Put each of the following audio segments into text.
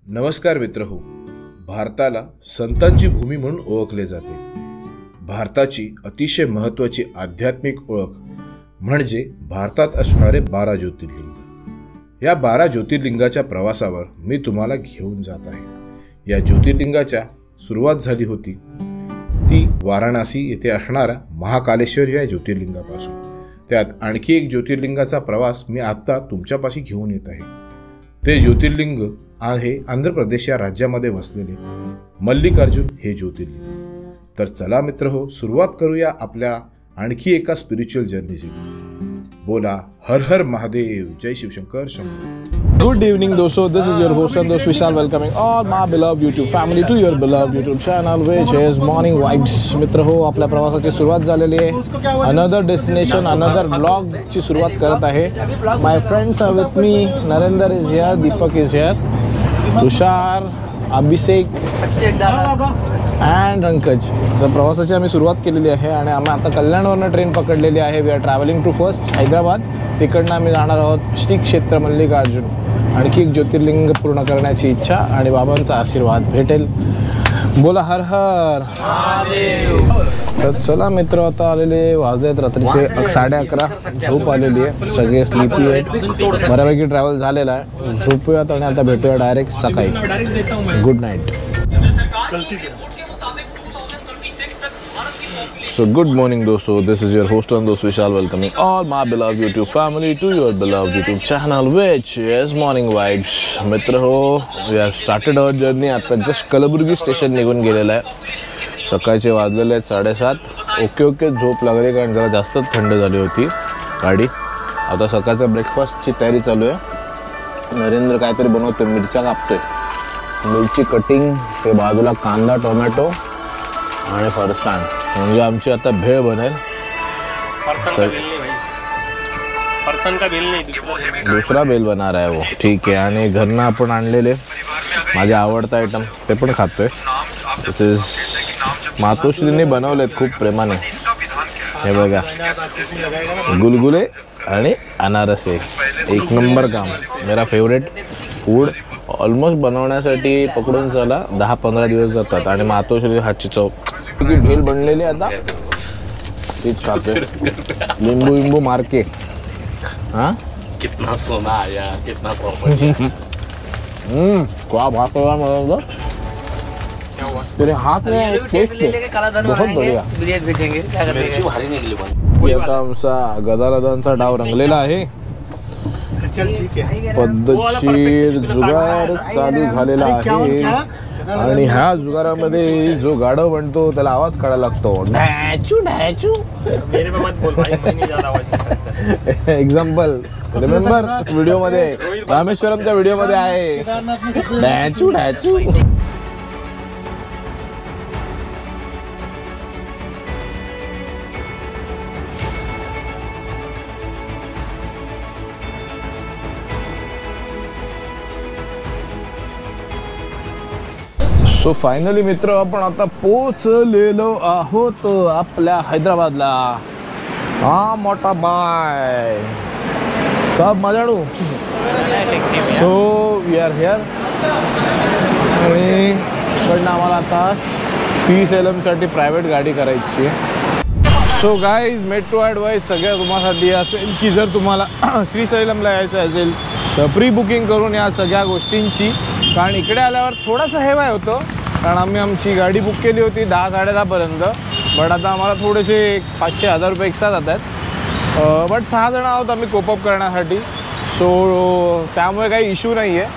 नमस्कार मित्रहो, भारताला संतांची भूमी म्हणून ओळखले जाते. भारताची अतिशय महत्त्वाची आध्यात्मिक ओळख म्हणजे भारतात असणारे 12 ज्योतिर्लिंग. या 12 ज्योतिर्लिंगाच्या प्रवासावर मी तुम्हाला घेऊन जात आहे. या ज्योतिर्लिंगाच्या सुरुवात झाली होती ती वाराणसी येथे असणाऱ्या महाकालेश्वर या ज्योतिर्लिंगापासून. त्यात आणखी एक ज्योतिर्लिंगाचा प्रवास मी आता तुमच्यापाशी घेऊन येत आहे. ते ज्योतिर्लिंग आहे आंध्र प्रदेश या राज्यामध्ये वसलेले मल्लिकार्जुन हे ज्योतिर्लिंग. तर चला मित्रहो, सुरुवात करूया आपल्या आणखी एका स्पिरिच्युअल जर्नीची. बोला हर हर महादेव, जय शिवशंकर शंभू. Good evening दोस्तों, this is your host Santosh Vishal welcoming all my beloved YouTube family to your beloved YouTube channel which is Morning Vibes. मित्र हो, आपल्या प्रवासाची सुरुवात झालेली आहे. अनदर डेस्टिनेशन, अनदर ब्लॉग ची सुरुवात करत आहे. My friends are with me. Narendra is here, Deepak is here, Tushar, Abhishek and रंकज. प्रवासाची आम्ही सुरुवात केलेली आहे आणि आम्ही आता कल्याणवरनं ट्रेन पकडलेली आहे. We are travelling to first Hyderabad. तिकडनं आम्ही जाणार आहोत श्री क्षेत्र मल्लिकार्जुन. आणखी एक ज्योतिर्लिंग पूर्ण करण्याची इच्छा आणि बाबांचा आशीर्वाद भेटेल. बोला हर हर महादेव. तर चला मित्र, आता आलेले वाजलेत रात्रीचे 11:30. झोप आलेली आहे, सगळे स्लीपी आहेत, बऱ्यापैकी ट्रॅव्हल झालेला आहे. झोपूयात आणि आता भेटूया डायरेक्ट सकाळी. Good night. So good morning दोस्तों, this is your host Santosh Vishal welcoming all my beloved YouTube family to your beloved YouTube channel which is Morning Vibes. मित्र हो, we have started our journey. आता just Kalaburagi station निघून गेलेलं आहे. सकाळचे वाजलेले आहेत 7:30. ओके झोप लागली कारण जरा जास्तच थंड झाली होती गाडी. आता सकाळच्या ब्रेकफास्टची तयारी चालू आहे. नरेंद्र काहीतरी बनवतो, मिरच्या कापतोय, मिरची कटिंग, ते बाजूला कांदा, टोमॅटो आणि फरसाण, म्हणजे आमची आता भेळ बनेल. दुसरा भेल बना आहे वो. ठीक आहे. आणि घरनं आपण आणलेले माझे आवडता आयटम ते पण खातोय. मातोश्रीने बनवलेत खूप प्रेमाने. हे बघा, गुलगुले आणि अनारसे, एक नंबर काम. मेरा फेवरेट फूड. ऑलमोस्ट बनवण्यासाठी पकडून चला 10-15 दिवस जातात आणि मातोश्री हातची चव की भेल बनलेली. आता तीच खाते, लिंबू मारके. हाँ कितना सोना आया, कितना प्रॉपर्टी. क्या बात है मतलब, तेरे हाथ में एक टेस्ट बहुत बढ़िया. आता आमचा गदालदांचा डाव रंगलेला आहे. पद्धतशीर जुगार चालू झालेला आहे आणि ह्या जुगारामध्ये जो गाढव बनतो त्याला आवाज काढायला लागतो. डॅचू डॅचू. एक्झाम्पल रिमेंबर व्हिडिओ मध्ये, रामेश्वरमच्या व्हिडिओ मध्ये आहे डॅचू डॅचू. सो फायनली मित्र, आपण आता पोचलेलो आहोत आपल्या हैदराबादला. हा मोठा बाय सब मजाणू. सो वी आर हिअर आणि इकडनं आम्हाला आता श्रीशैलमसाठी प्रायव्हेट गाडी करायची आहे. सो गाईज, मेट्रो ॲडवाईस सगळ्या तुम्हासाठी असेल की जर तुम्हाला श्रीशैलमला यायचं असेल तर प्री बुकिंग करून या सगळ्या गोष्टींची. कारण इकडे आल्यावर थोडंसं हेवाय होतं, कारण आम्ही आमची गाडी बुक केली होती 10-10:30 पर्यंत. बट आता आम्हाला थोडेसे 500-1000 रुपये एक्स्ट्रा जात आहेत. बट 6 जण आहोत आम्ही कोपअप करण्यासाठी. सो त्यामुळे काही इश्यू नाही आहे.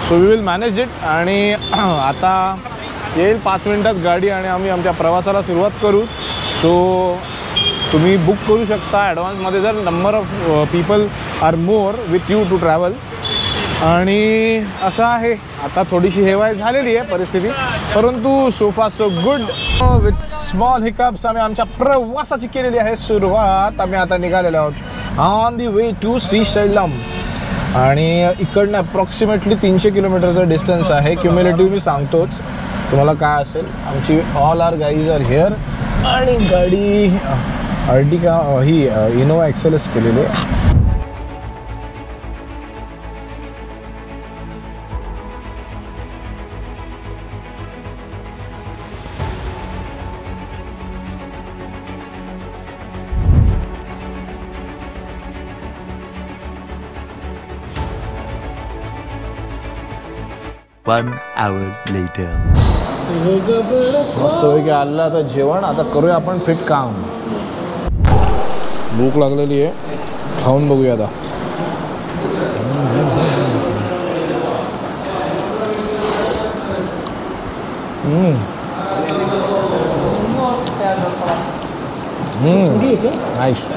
So we will manage it. आणि आता येईल 5 मिनिटात गाडी आणि आम्ही आमच्या प्रवासाला सुरुवात करू. सो तुम्ही बुक करू शकता ॲडव्हान्समध्ये जर number of people are more with you to travel. आणि असं आहे, आता थोडीशी हेवाय झालेली आहे परिस्थिती, परंतु सो फार so good. With small hiccups आम्ही आमच्या प्रवासाची केलेली आहे सुरुवात. आम्ही आता निघालेलो आहोत on the way to Srisailam. आणि इकडनं अप्रॉक्सिमेटली 300 किलोमीटरचं डिस्टन्स आहे. क्युम्युलेटिव्ह मी सांगतोच तुम्हाला काय असेल. आमची all our guys are here. आणि गाडी अर्टिगा ही इनोवा एक्सेलच केलेली आहे. 1 hour later. मस्त पैकी आलं आता जेवण. आता करूया आपण फिट काम. भूक लागलेली आहे, खाऊन बघूया आता. नाईस,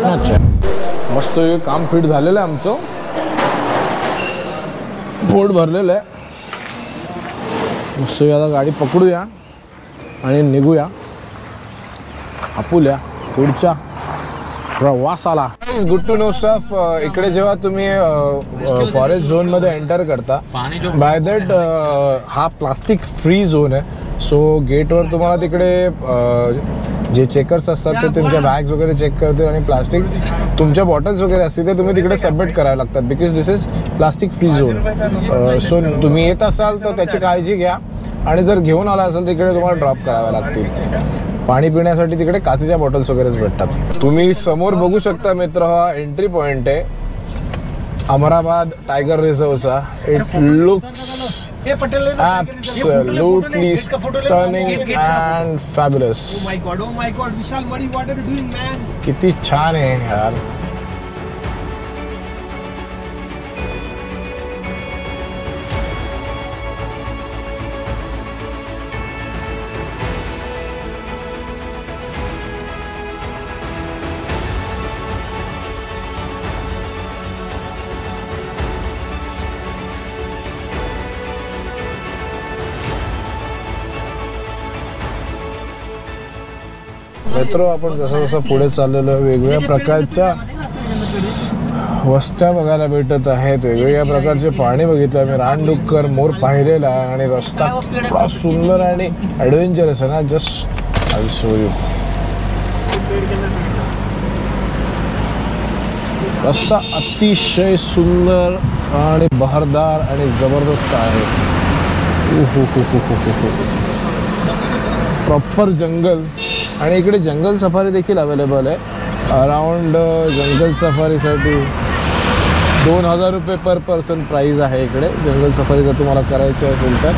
अच्छा. मस्त काम फिट झालेलं आहे आमचं. पोट भरलेलं आहे. मस्त आता गाडी पकडूया आणि निघूया आपुल्या पुढच्या प्रवासाला. Good to know stuff. इकडे जेव्हा तुम्ही फॉरेस्ट झोनमध्ये एंटर करता, बाय दॅट हा प्लास्टिक फ्री झोन आहे. सो गेटवर तुम्हाला तिकडे जे चेकर्स असतात ते तुमच्या बॅग्स वगैरे चेक करते आणि प्लास्टिक तुमच्या बॉटल्स वगैरे असतील ते तुम्ही तिकडे सबमिट करायला लागतात, because this is plastic free zone. So तुम्ही येत असाल तर त्याची काळजी घ्या आणि जर घेऊन आला असेल तिकडे तुम्हाला ड्रॉप कराव्या लागतील. पाणी पिण्यासाठी तिकडे काचेच्या बॉटल्स वगैरेच भेटतात. तुम्ही समोर बघू शकता मित्र, हा एंट्री पॉइंट आहे अमराबाद टायगर रिझर्वचा. It looks absolutely stunning and fabulous. Oh my god, Vishal, what are you doing, man? किती छान आहे यार. मित्र, आपण जसं जसं पुढे चाललेलो आहे वेगवेगळ्या प्रकारच्या वस्त्या बघायला भेटत आहेत, वेगवेगळ्या प्रकारचे पाणी बघितलं आम्ही, रानडुक्कर, मोर पाहिलेला आहे आणि रस्ता इतका सुंदर आणि ॲडव्हेंचरस आहे ना. Just I show you. रस्ता अतिशय सुंदर आणि बहरदार आणि जबरदस्त आहे. प्रॉपर जंगल आणि इकडे जंगल सफारी देखील अवेलेबल आहे. अराउंड जंगल सफारीसाठी 2000 रुपये पर पर्सन प्राईज आहे इकडे जंगल सफारी जर तुम्हाला करायची असेल तर.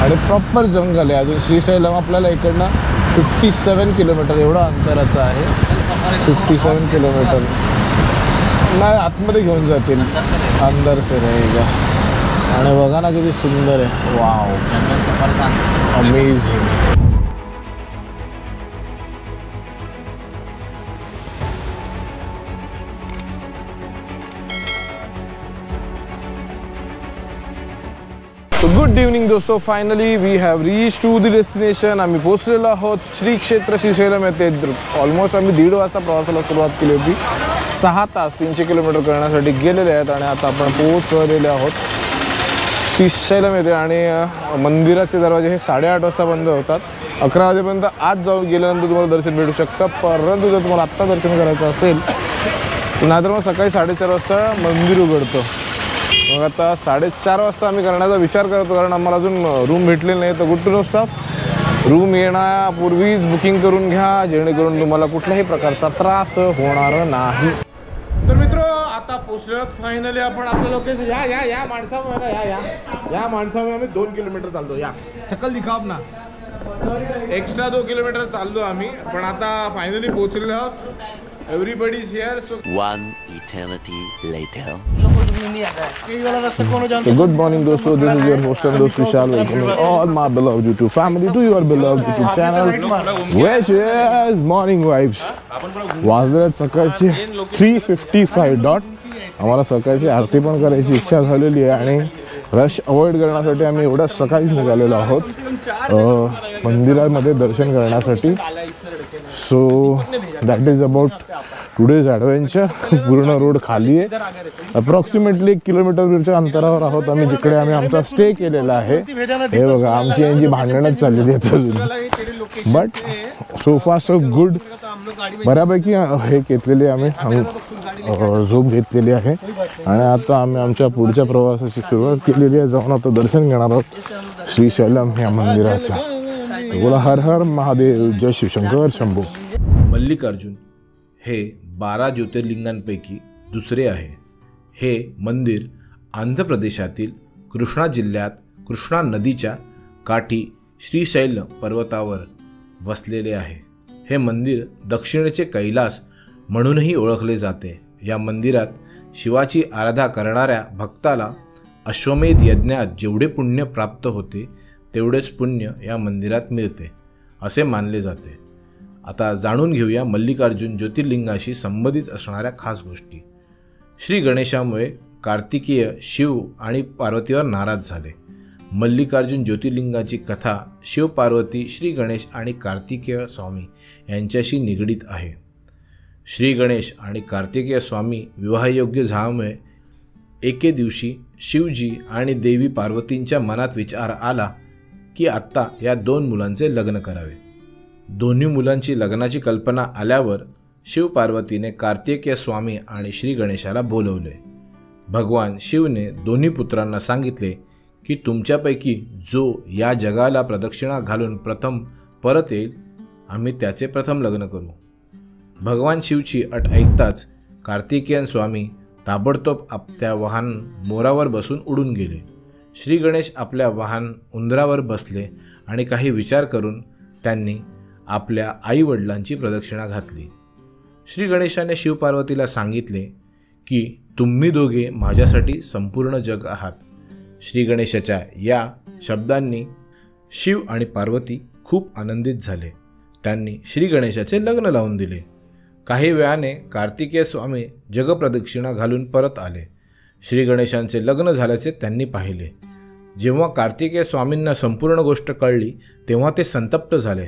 आणि प्रॉपर जंगल आहे. अजून श्रीशैलम आपल्याला इकडनं 57 किलोमीटर एवढं अंतराचं आहे. 57 किलोमीटर नाही, आतमध्ये घेऊन जातील, अंदर से रहेगा. आणि बघा ना किती सुंदर आहे. Wow, amazing. तो गुड इव्हनिंग दोस्तो. Finally we have reach to the destination. आम्ही पोहोचलेलो आहोत श्री क्षेत्र श्रीशैलम येथे. ऑलमोस्ट आम्ही 1:30 वाजता प्रवासाला सुरुवात केली होती. 6 तास 300 किलोमीटर करण्यासाठी गेलेले आहेत आणि आता आपण पोहोचलेले आहोत श्रीशैलम येथे. आणि मंदिराचे दरवाजे हे 8:30 वाजता बंद होतात. 11 वाजेपर्यंत आत जाऊन गेल्यानंतर तुम्हाला दर्शन भेटू शकतं. परंतु जर तुम्हाला आत्ता दर्शन करायचं असेल नाहीतर मग सकाळी 4:30 वाजता मंदिर उघडतं. मग आता 4:30 वाजता आम्ही करण्याचा विचार करतो, कारण आम्हाला अजून रूम भेटलेली नाही. तर good to know stuff, room येण्यापूर्वीच बुकिंग करून घ्या, जेणेकरून तुम्हाला कुठल्याही प्रकारचा त्रास होणार नाही. तर मित्र, आता पोचलो फायनली आपण आपल्या लोकेशन. या माणसामुळे या माणसामुळे आम्ही 2 किलोमीटर चालतो. या शकल दिखाव ना, एक्स्ट्रा 2 किलोमीटर चाललो आम्ही. पण आता फायनली पोहोचलेलो आहोत. Everybody is here. So 1 eternity later. So good morning दोस्तों, this is your host and host Vishal, welcoming all my beloved YouTube family to your beloved YouTube channel, which is Morning Vibes. वाजले सकाळचे 3:55 dot. आम्हाला सकाळची आरती पण करायची इच्छा झालेली आहे आणि रश अवॉइड करण्यासाठी आम्ही एवढ्या सकाळीच निघालेलो आहोत मंदिरामध्ये दर्शन करण्यासाठी. So that is about today's adventure. पूर्ण रोड खाली आहे. अप्रॉक्सिमेटली 1 किलोमीटरच्या अंतरावर आहोत आम्ही, जिकडे आम्ही आमचा स्टे केलेला आहे. हे बघा, आमची यांची भांडणच चाललेली आहेत अजून. बट सो फार सो गुड. बऱ्यापैकी हे घेतलेली आम्ही झोप घेतलेली आहे आणि आता आम्ही आमच्या पुढच्या प्रवासाची सुरुवात केलेली आहे. जाऊन आता दर्शन घेणार आहोत श्रीशैलम या मंदिराचं. बोला हर हर महादेव, जय शिवशंकर शंभू. मल्लिकार्जुन हे 12 ज्योतिर्लिंगांपैकी दुसरे आहे. हे मंदिर आंध्र प्रदेशातील कृष्णा जिल्ह्यात कृष्णा नदीच्या काठी श्रीशैल पर्वतावर वसलेले आहे. हे मंदिर दक्षिणेचे कैलास म्हणूनही ओळखले जाते. या मंदिरात शिवाची आराधना करणाऱ्या भक्ताला अश्वमेध यज्ञात जेवढे पुण्य प्राप्त होते तेवढेच पुण्य या मंदिरात मिळते असे मानले जाते. आता जाणून घेऊया मल्लिकार्जुन ज्योतिर्लिंगाशी संबंधित असणाऱ्या खास गोष्टी. श्री गणेशामुळे कार्तिकेय शिव आणि पार्वतीवर नाराज झाले. मल्लिकार्जुन ज्योतिर्लिंगाची कथा शिव पार्वती, श्री गणेश आणि कार्तिकेय स्वामी यांच्याशी निगडीत आहे. श्री गणेश आणि कार्तिकेय स्वामी विवाहयोग्य झाल्यामुळे एके दिवशी शिवजी आणि देवी पार्वतींच्या मनात विचार आला की आत्ता या 2 मुलांचे लग्न करावे. दोन्ही मुलांची लग्नाची कल्पना आल्यावर शिव पार्वतीने कार्तिकेय स्वामी आणि श्री गणेशाला बोलवले. भगवान शिवने दोन्ही पुत्रांना सांगितले की तुमच्यापैकी जो या जगाला प्रदक्षिणा घालून प्रथम परत येईल आम्ही त्याचे प्रथम लग्न करू. भगवान शिवची अट ऐकताच कार्तिकेयन स्वामी ताबडतोब आपल्या वाहन मोरावर बसून उडून गेले. श्री गणेश आपल्या वाहन उंदरावर बसले आणि काही विचार करून त्यांनी आपल्या आईवडिलांची प्रदक्षिणा घातली. श्री गणेशाने शिवपार्वतीला सांगितले की तुम्ही दोघे माझ्यासाठी संपूर्ण जग आहात. श्री गणेशाच्या या शब्दांनी शिव आणि पार्वती खूप आनंदित झाले. त्यांनी श्री गणेशाचे लग्न लावून दिले. काही वेळाने कार्तिकेय स्वामी जगप्रदक्षिणा घालून परत आले. श्री गणेशांचे लग्न झाल्याचे त्यांनी पाहिले. जेव्हा कार्तिकेय स्वामींना संपूर्ण गोष्ट कळली तेव्हा ते संतप्त झाले.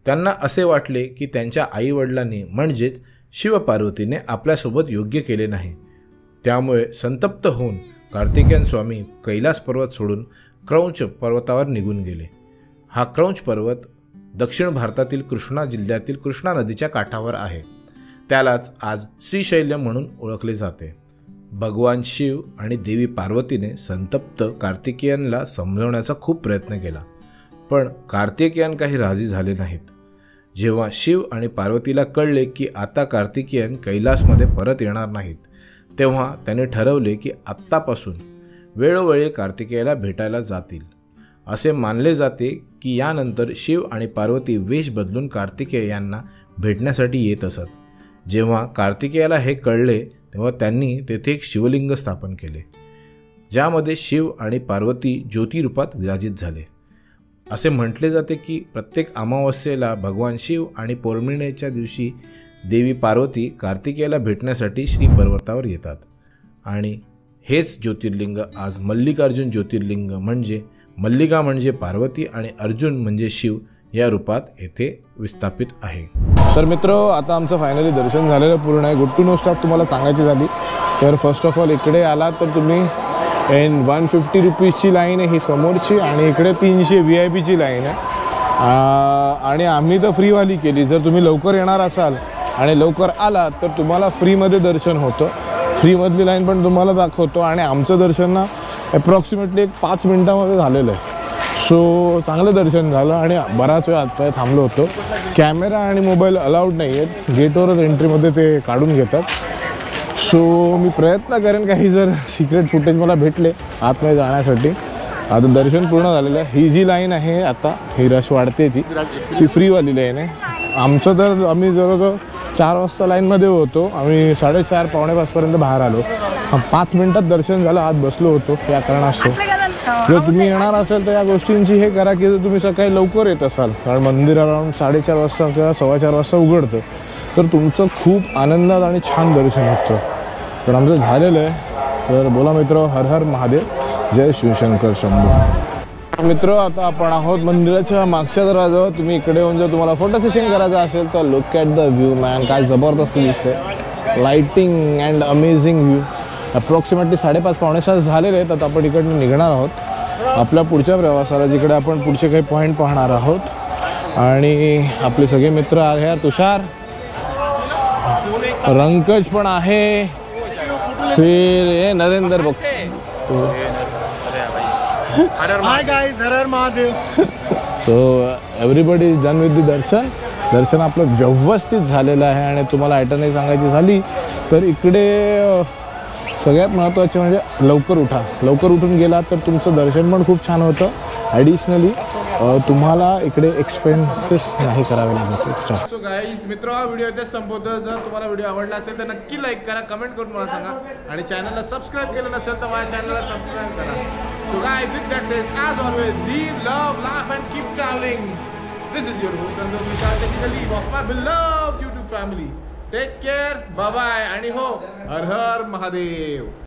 त्यांना असे वाटले की त्यांच्या आईवडिलांनी म्हणजेच शिवपार्वतीने आपल्यासोबत योग्य केले नाही. त्यामुळे संतप्त होऊन कार्तिकेयन स्वामी कैलास पर्वत सोडून क्रौंच पर्वतावर निघून गेले. हा क्रौंच पर्वत दक्षिण भारतातील कृष्णा जिल्ह्यातील कृष्णा नदीच्या काठावर आहे. त्यालाच आज श्रीशैल्य म्हणून ओळखले जाते. भगवान शिव आणि देवी पार्वतीने संतप्त कार्तिकेयनला समजवण्याचा खूप प्रयत्न केला, पण कार्तिकेयन काही राजी झाले नाहीत. जेव्हा शिव आणि पार्वतीला कळले की आता कार्तिकेयन कैलासमध्ये परत येणार नाहीत तेव्हा त्याने ठरवले की आत्तापासून वेळोवेळी कार्तिकेयाला भेटायला जातील. असे मानले जाते की यानंतर शिव आणि पार्वती वेश बदलून कार्तिकेय यांना भेटण्यासाठी येत असत. जेव्हा कार्तिकेयाला हे कळले तेव्हा त्यांनी तेथे एक शिवलिंग स्थापन केले ज्यामध्ये शिव आणि पार्वती ज्योतिरूपात विराजित झाले. असे म्हटले जाते की प्रत्येक अमावस्येला भगवान शिव आणि पौर्णिमेच्या दिवशी देवी पार्वती कार्तिकेयाला भेटण्यासाठी श्री पर्वतावर येतात आणि हेच ज्योतिर्लिंग आज मल्लिकार्जुन ज्योतिर्लिंग म्हणजे मल्लिका म्हणजे पार्वती आणि अर्जुन म्हणजे शिव या रूपात येथे विस्थापित आहे. तर मित्र, आता आमचं फायनली दर्शन झालेलं पूर्ण आहे. गुड टू नो स्टाफ तुम्हाला सांगायची झाली तर फर्स्ट ऑफ ऑल इकडे आलात तर तुम्ही 150 रुपीजची लाईन आहे ही समोरची आणि इकडे 300 VIP लाईन आहे आणि आम्ही तर फ्रीवाली केली. जर तुम्ही लवकर येणार असाल आणि लवकर आलात तर तुम्हाला फ्रीमध्ये दर्शन होतं. फ्रीमधली लाईन पण तुम्हाला दाखवतो आणि आमचं दर्शन ना ॲप्रॉक्सिमेटली 5 मिनटामध्ये झालेलं आहे. सो चांगलं दर्शन झालं आणि बराच वेळ आतमध्ये थांबलो होतो. कॅमेरा आणि मोबाईल अलाउड नाही आहेत, गेटवरच एंट्रीमध्ये ते काढून घेतात. सो मी प्रयत्न करेन काही जर सिक्रेट फुटेज मला भेटले आतमध्ये जाण्यासाठी. आता दर्शन पूर्ण झालेलं आहे. ही जी लाईन आहे आता ही रश वाढते ती फ्रीवाली लाईन आहे. आमचं तर आम्ही जवळजवळ 4 वाजता लाईनमध्ये होतो. आम्ही 4:30 पावणे 5पर्यंत बाहेर आलो. 5 मिनटात दर्शन झालं, आत बसलो होतो. या कारणास्तव जर तुम्ही येणार असाल तर या गोष्टींची हे करा की जर तुम्ही सकाळी लवकर येत असाल, कारण मंदिर अराउंड 4:30 वाजता किंवा 4:15 वाजता उघडतं, तर तुमचं खूप आनंदात आणि छान दर्शन होतं. तर आमचं झालेलं आहे. तर बोला मित्र, हर हर महादेव, जय शिवशंकर शंभू. मित्र, आता आपण आहोत मंदिराच्या मागच्या दरवाजावर. तुम्ही इकडे येऊन जर तुम्हाला फोटो सेशन करायचं असेल तर look at the view man, काय जबरदस्त दिसते. Lighting and amazing view. Approximately 5:30 पावणे 6 झालेले आहेत. आता आपण इकडनं निघणार आहोत आपल्या पुढच्या प्रवासाला, जिकडे आपण पुढचे काही पॉईंट पाहणार आहोत. आणि आपले सगळे मित्र आहे, तुषार, रंकज पण आहे, फिर हे नरेंद्र बघतो. So everybody is done with the darshan. दर्शन आपलं व्यवस्थित झालेलं आहे. आणि तुम्हाला आयटम सांगायची झाली तर इकडे सगळ्यात महत्त्वाचे म्हणजे लवकर उठा. लवकर उठून गेलात तर तुमचं दर्शन पण खूप छान होतं. ॲडिशनली तुम्हाला इकडे एक्सपेन्सेस नाही करावे लागत एक्स्ट्रा. सो गाईज मित्र, हा व्हिडिओ इथे संपवतो. जर तुम्हाला व्हिडिओ आवडला असेल तर नक्की लाईक करा, कमेंट करून मला सांगा आणि चॅनलला सबस्क्राईब केलं नसेल तर माझ्या चॅनलला सबस्क्राईब करा. So guys with that says as always live, love, laugh and keep travelling. This is your host Santosh Vishal, taking the leave of my beloved YouTube family. Take care, bye bye आणि हो, हर हर महादेव.